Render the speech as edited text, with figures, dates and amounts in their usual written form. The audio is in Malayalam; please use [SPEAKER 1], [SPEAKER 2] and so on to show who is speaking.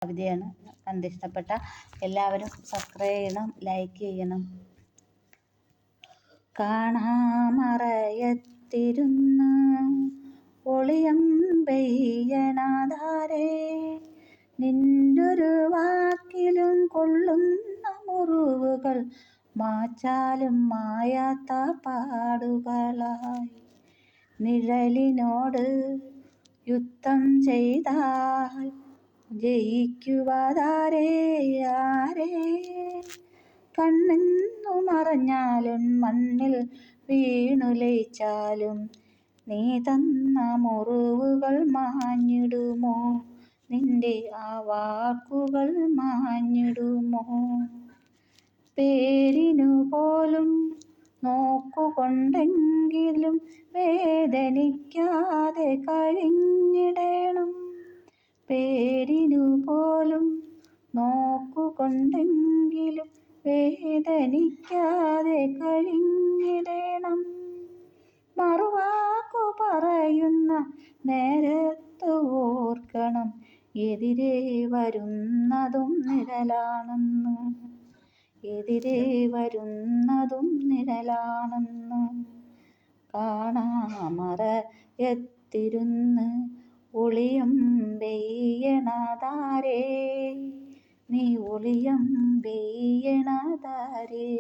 [SPEAKER 1] കവിതയാണ്. കണ്ടിഷ്ടപ്പെട്ട എല്ലാവരും സബ്സ്ക്രൈബ് ചെയ്യണം, ലൈക്ക് ചെയ്യണം. കാണാമറയത്തിരുന്ന് ഒളിയം പെയ്യണതാരേ, നിന്റൊരു വാക്കിലും കൊള്ളുന്ന മുറിവുകൾ മാച്ചാലും മായാത്ത പാടുകളായി. നിഴലിനോട് യുദ്ധം ചെയ്താൽ ജയിക്കുവതാരേ, ആരേ? കണ്ണെന്നു മറഞ്ഞാലും മണ്ണിൽ വീണു ലയിച്ചാലും നീ തന്ന മുറിവുകൾ മാഞ്ഞിടുമോ? നിന്റെ ആ വാക്കുകൾ മാഞ്ഞിടുമോ? പേരിനു പോലും നോക്കുകൊണ്ടെങ്കിലും വേദനിക്കാതെ കഴിഞ്ഞിടണം. പേരിനു പോലും നോക്കുകൊണ്ടെങ്കിലും വേദനിക്കാതെ കഴിഞ്ഞിടണം. മറുവാക്കു പറയുന്ന നേരത്ത് ഓർക്കണം, എതിരെ വരുന്നതും നിഴലാണെന്ന്. എതിരെ വരുന്നതും നിഴലാണെന്ന്. കാണാമറയത്തിരുന്ന് ഒളിയം പെയ്യണതാരേ, നീ ഒളിയം പെയ്യണതാരേ?